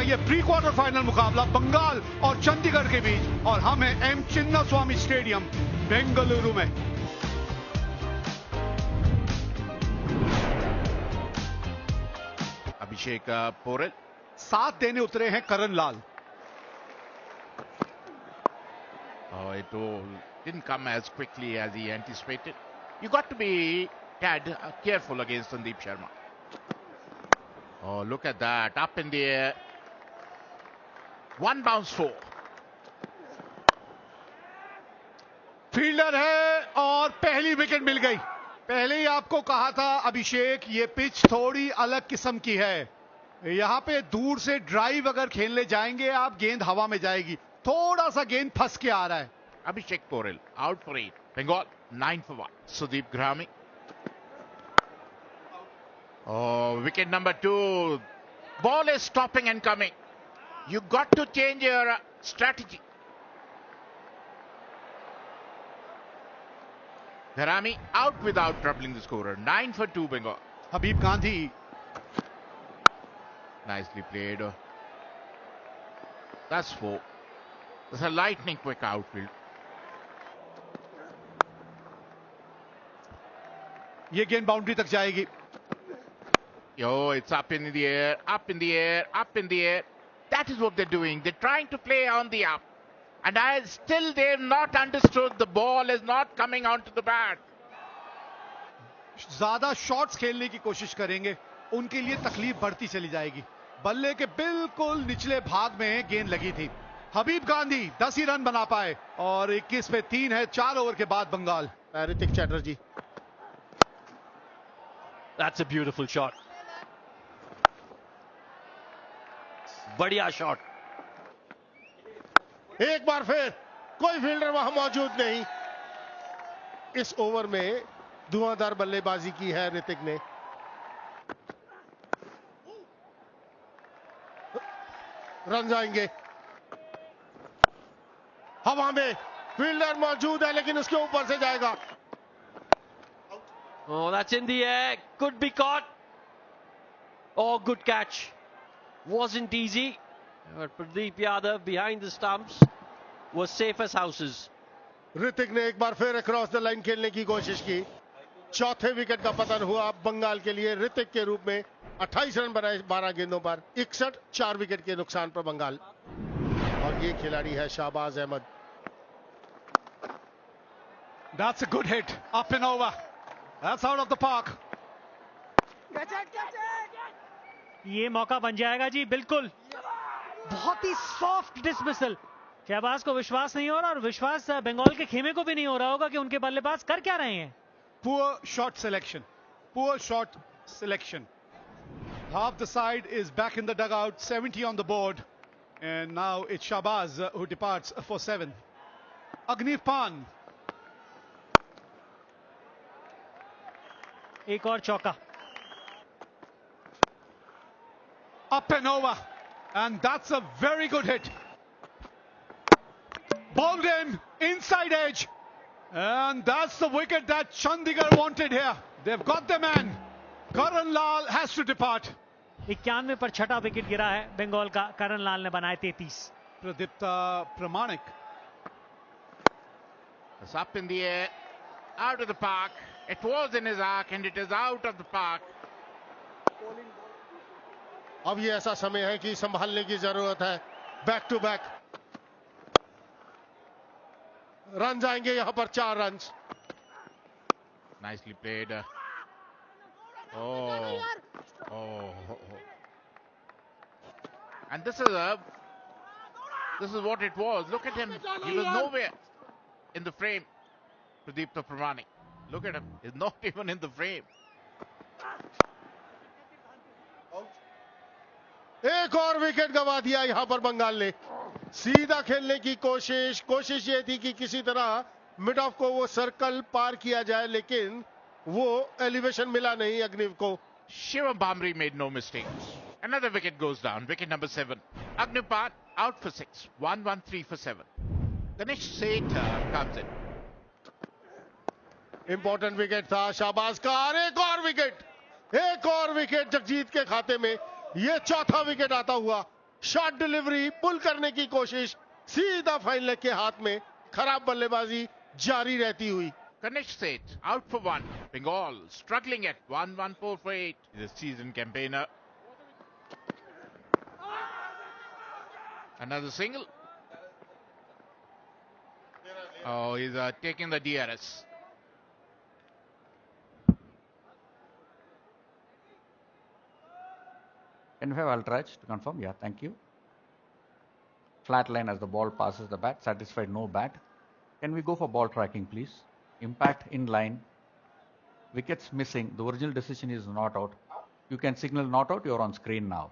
का ये pre quarter final मुकाबला बंगाल और चंडीगढ़ के बीच, और हम हैं एम चिन्नास्वामी स्टेडियम बेंगलुरु में। अभिषेक पोरेल साथ देने उतरे हैं करण लाल। It all didn't come as quickly as he anticipated. You got to be tad careful against Sandeep Sharma. Oh, look at that. Up in the air. One bounce four. Fielder है और पहली wicket मिल गई। पहले ही आपको कहा था अभिषेक, ये pitch थोड़ी अलग किस्म की है। यहां पे दूर से ड्राइव अगर खेलने जाएंगे आप, गेंद हवा में जाएगी। थोड़ा सा गेंद फंस के आ रहा है। Abhishek Porel out for 8. Bengal 9 for 1. Sudeep Grahami. Oh, wicket number 2. Ball is stopping and coming. You got to change your strategy. Grahami out without troubling the scorer. 9 for 2 Bengal. Habib Gandhi. Nicely played. That's 4. That's a lightning quick outfield. ये गेंद boundary तक जाएगी। Yo, it's up in the air, up in the air, up in the air. That is what they're doing. They're trying to play on the up. And they've not understood the ball is not coming onto the bat. ज्यादा shots खेलने की कोशिश करेंगे, उनके लिए तकलीफ बढ़ती चली जाएगी। बल्ले के बिल्कुल निचले भाग में गेंद लगी थी। हबीब गांधी 10 ही रन बना पाए और 21 पे 3 है 4 ओवर के बाद Bengal. Hrithik Chatterjee. That's a beautiful shot. बढ़िया शॉट। एक बार फिर कोई फील्डर वहां मौजूद नहीं। इस ओवर में धुआंधार बल्लेबाजी की है ऋतिक ने। रन जाएंगे। हवा में फील्डर मौजूद है लेकिन उसके ऊपर से जाएगा। Oh, that's in the air. Could be caught. Oh, good catch. Wasn't easy. But Pradeep Yadav behind the stumps was safe as houses. Hrithik ने एक बार फिर अक्रॉस द लाइन खेलने की कोशिश की। चौथे विकेट का पतन हुआ बंगाल के लिए। ऋतिक के रूप में 28 रन बनाए 12 गेंदों पर। 61 4 विकेट के नुकसान पर बंगाल। और ये खिलाड़ी है Shahbaz Ahmad. That's a good hit. Up and over. That's out of the park. ये मौका बन जाएगा जी, बिल्कुल। बहुत ही सॉफ्ट डिसमिसल। शहबाज को विश्वास नहीं हो रहा और विश्वास बंगाल के खेमे को भी नहीं हो रहा होगा कि उनके बल्लेबाज कर क्या रहे हैं। Poor shot selection. Poor shot selection. Half the side is back in the dugout, 70 on the board. And now it's Shahbaz who departs for 7. Agniv Pan. एक और चौका। Up and over. And that's a very good hit. Bowled in, inside edge. And that's the wicket that Chandigarh wanted here. They've got the man. Karan Lal has to depart. 91 पर छठा wicket गिरा है बंगाल का। करण लाल ने बनाए 33। Pradipta Pramanik. It's up in the air, out of the park. It was in his arc and it is out of the park. अब ये ऐसा समय है कि संभालने की जरूरत है। बैक टू बैक रन जाएंगे यहां पर 4 run. Nicely played. Oh. And this is what it was. Look at him. He was nowhere in the frame. Pradeep Pramanik. Look at him. He's not even in the frame. एक और wicket गंवा दिया यहां पर बंगाल ने। सीधा खेलने की कोशिश ये थी कि किसी तरह मिड ऑफ को वो सर्कल पार किया जाए, लेकिन वो एलिवेशन मिला नहीं अग्निव को। Shivam Bamri made no mistakes. Another wicket goes down. Wicket number 7. Agniv Pan out for 6. 1-1-3 for 7. Ganesh Seth comes in. Important wicket था शाहबाज का। और एक और विकेट जगजीत के खाते में। ये चौथा विकेट आता हुआ शॉट डिलीवरी पुल करने की कोशिश, सीधा फाइन लेग के हाथ में, खराब बल्लेबाजी जारी रहती हुई। Ganesh Seth out for one. Bengal struggling at 1-1-4 for 8. The season campaigner. Another single. Oh, he's taking the DRS. Can we have Ultrach to confirm? Yeah, thank you. Flat line as the ball passes the bat. Satisfied, no bat. Can we go for ball tracking, please? Impact in line. Wickets missing. The original decision is not out. You can signal not out. You're on screen now.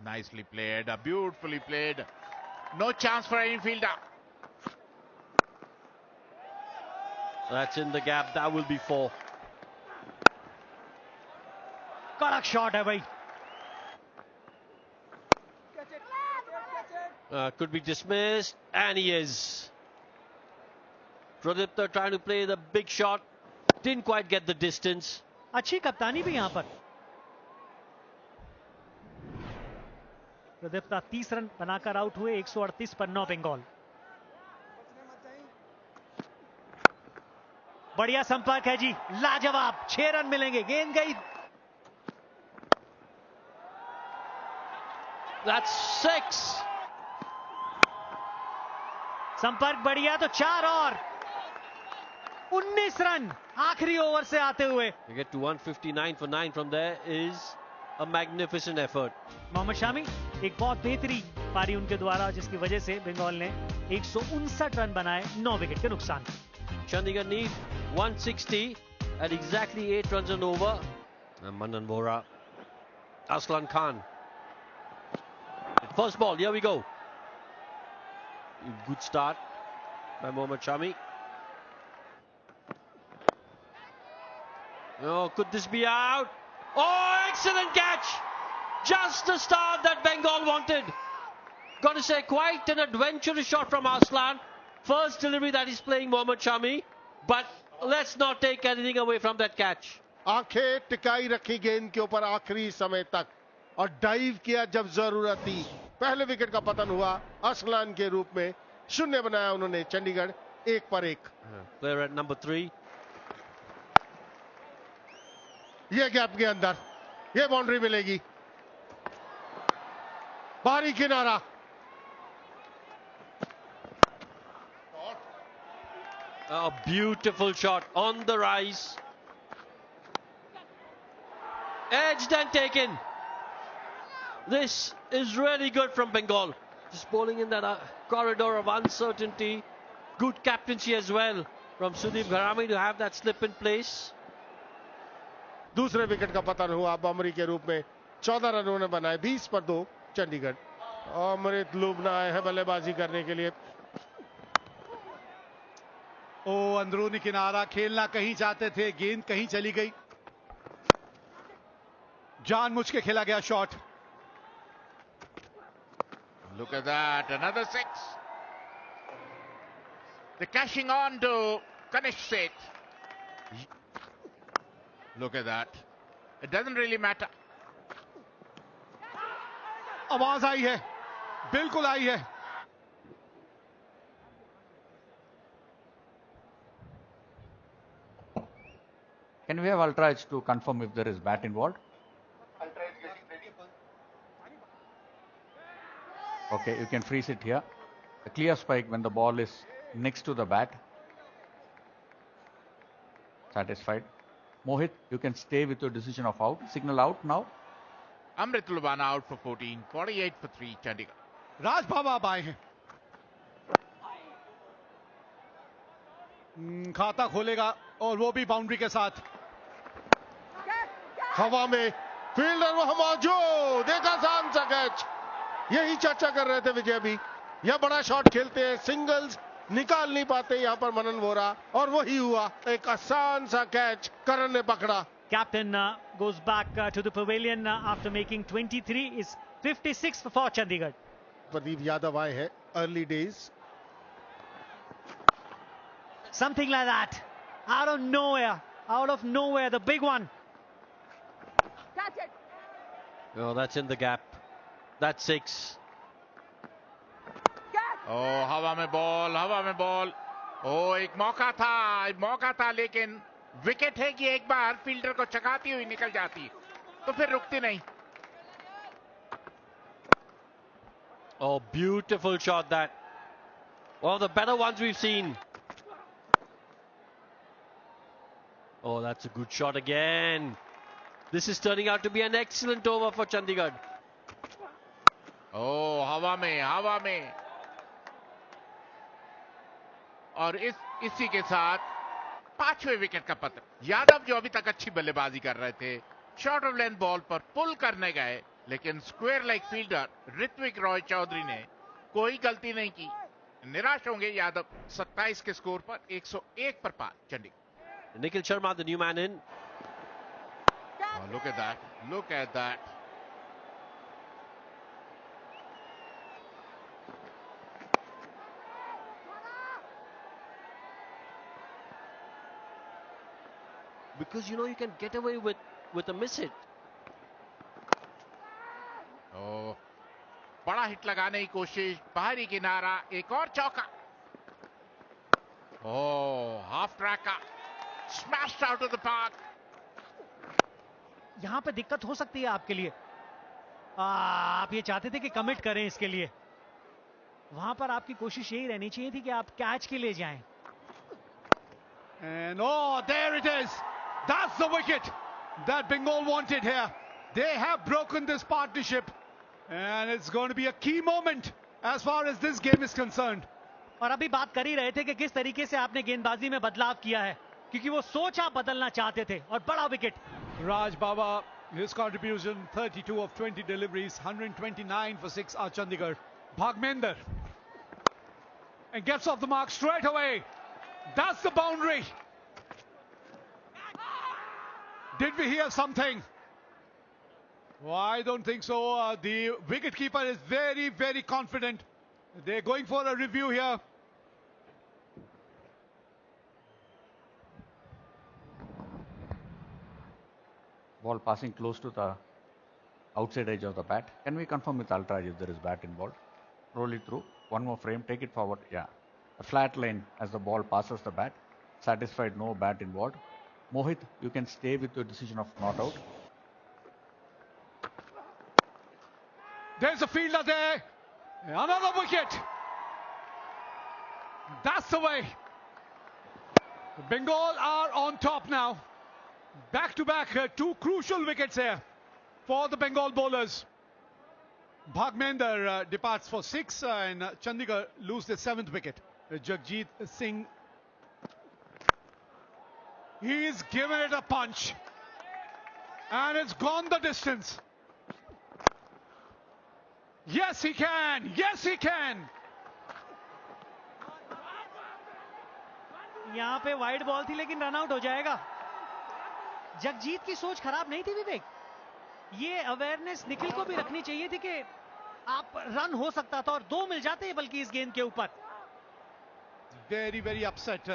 Nicely played. Beautifully played. No chance for any fielder. That's in the gap. That will be 4. कड़क shot है भाई. Could be dismissed, and he is. Pradipta trying to play the big shot, didn't quite get the distance. अच्छी कप्तानी भी यहां पर. Pradipta 30 run बनाकर out हुए. 138 पर 9 बंगाल. बढ़िया संपर्क है जी, लाजवाब. 6 रन मिलेंगे. गेंद गई. That's 6. संपर्क बढ़िया तो 4 और 19 रन आखिरी ओवर से आते हुए. To get to 159 for 9 from there is a magnificent effort. Mohammad Shami एक बहुत बेहतरीन पारी उनके द्वारा, जिसकी वजह से बंगाल ने 159 रन बनाए 9 विकेट के नुकसान. Chandigarh need 160 at exactly 8 runs and over. And Manan Vora, Aslan Khan. First ball, here we go. Good start by Mohammad Shami. Oh, could this be out? Oh, excellent catch! Just the start that Bengal wanted. Got to say, quite an adventurous shot from Aslan. First delivery that he's playing Mohammad Shami. But let's not take anything away from that catch. आंखें टिकाई रखी गेंद के ऊपर आखिरी समय तक और dive किया जब जरूरत थी. पहले विकेट का पतन हुआ असलान के रूप में. शून्य बनाया उन्होंने चंडीगढ़ 1 पर 1. Player at number 3. ये गैप के अंदर ये बाउंड्री मिलेगी. बाहरी किनारा. A beautiful shot on the rise. Edged and taken. This is really good from Bengal. Just bowling in that corridor of uncertainty. Good captaincy as well from Sudeep Gharami to have that slip in place. दूसरे wicket का पतन हुआ बमरी के रूप में. 14 run उन्होंने बनाए. 20 पर 2 चंडीगढ़. अमृत लुबना आए हैं बल्लेबाजी करने के लिए. ओ अंदरूनी किनारा खेलना कहीं चाहते थे, गेंद कहीं चली गई. जानबूझ के खेला गया shot. Look at that, another 6. They're cashing on to Ganesh Seth. Look at that. It doesn't really matter. आवाज आई है, बिल्कुल आई है. Can we have Ultrach to confirm if there is bat involved? Okay, you can freeze it here. A clear spike when the ball is next to the bat. Satisfied. Mohit, you can stay with your decision of out. Signal out now. Amrit Lubana out for 14, 48 for 3, Chandigarh. राज बाबा अब आए हैं. खाता खोलेगा और वो भी boundary के साथ. हवा में फील्डर वहां मौजूद. देखा आसान सा कैच. यही चर्चा कर रहे थे विजय भी. यह बड़ा शॉट खेलते हैं, सिंगल्स निकाल नहीं पाते यहां पर मनन वोरा, और वही हुआ. एक आसान सा कैच करण ने पकड़ा. Captain goes back to the pavilion after making 23. Is 56 for Chandigarh. Pradeep Yadav आए हैं. Early days. Something like that. Out of nowhere, the big one. Oh, that's in the gap. That's 6. ओ हवा में बॉल. ओ एक मौका था लेकिन विकेट है कि एक बार फील्डर को चकाती हुई निकल जाती तो फिर रुकती नहीं. Oh, beautiful shot that. One of the better ones we've seen. Oh, that's a good shot again. This is turning out to be an excellent over for Chandigarh. ओ हवा में और इसी के साथ 5वें विकेट का पतन. यादव जो अभी तक अच्छी बल्लेबाजी कर रहे थे, शॉर्ट ऑफ लेंथ बॉल पर पुल करने गए, लेकिन square leg fielder Ritwik Roy Chowdhury ने कोई गलती नहीं की. निराश होंगे यादव. 27 के स्कोर पर 101 पर पार Chandigarh. Nikhil Sharma, the new man in. Oh, look at that. Because you can get away with a miss hit. Oh, बड़ा हिट लगाने की कोशिश, बाहरी किनारा, एक और चौका. Oh, half track का smashed out of the park. यहां पे दिक्कत हो सकती है आपके लिए. आप ये चाहते थे कि कमिट करें इसके लिए. वहां पर आपकी कोशिश यही रहनी चाहिए थी कि आप कैच के लिए जाएं. And oh, there it is. That's the wicket that Bengal wanted here. They have broken this partnership, and it's going to be a key moment as far as this game is concerned. और अभी बात कर ही रहे थे कि किस तरीके से आपने गेंदबाजी में बदलाव किया है, क्योंकि वो सोच आप बदलना चाहते थे. और बड़ा wicket. Raj Baba, his contribution 32 of 20 deliveries, 129 for 6 are Chandigarh. Bhagmender, and gets off the mark straight away. That's the boundary. Did we hear something? Well, I don't think so. The wicketkeeper is very, very confident. They're going for a review here. Ball passing close to the outside edge of the bat. Can we confirm with Ultraj if there is bat involved? Roll it through. One more frame. Take it forward. Yeah. A flat line as the ball passes the bat. Satisfied, no bat involved. Mohit, you can stay with your decision of not out. There's a fielder there. Another wicket. That's the way. Bengal are on top now. Back to back, 2 crucial wickets here for the Bengal bowlers. Bhagmender departs for 6 and Chandigarh lose their 7th wicket. Jagjit Singh, he's given it a punch and it's gone the distance. Yes, he can. Yes, he can. यहां पे wide ball थी लेकिन run out हो जाएगा. जगजीत की सोच खराब नहीं थी विवेक. ये अवेयरनेस निखिल को भी रखनी चाहिए थी कि आप रन हो सकता था और 2 मिल जाते बल्कि इस गेंद के ऊपर. Very, very upset.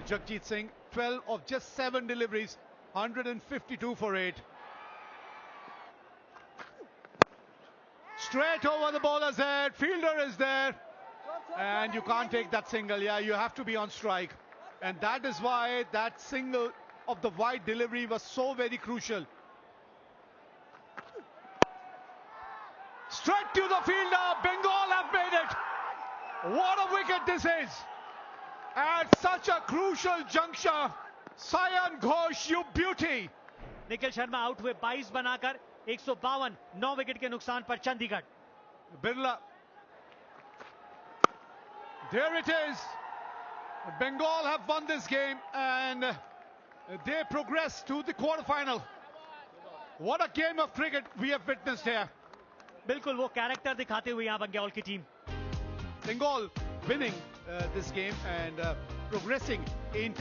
Jagjit Singh, 12 of just 7 deliveries, 152 for 8. Straight over the bowler's head, fielder is there, and you can't take that single. Yeah, you have to be on strike. And that is why that single of the wide delivery was so very crucial. Straight to the fielder, Bengal have made it. What a wicket this is. At such a crucial juncture, Sayan Ghosh, you beauty. Nikhil Sharma out हुए 22 बनाकर 152, 9 wicket के नुकसान पर Chandigarh. Birla. There it is. Bengal have won this game and they progress to the quarterfinal. What a game of cricket we have witnessed here. बिल्कुल वो character दिखाते हुए यहां बंगाल की team. Bengal winning this game and progressing into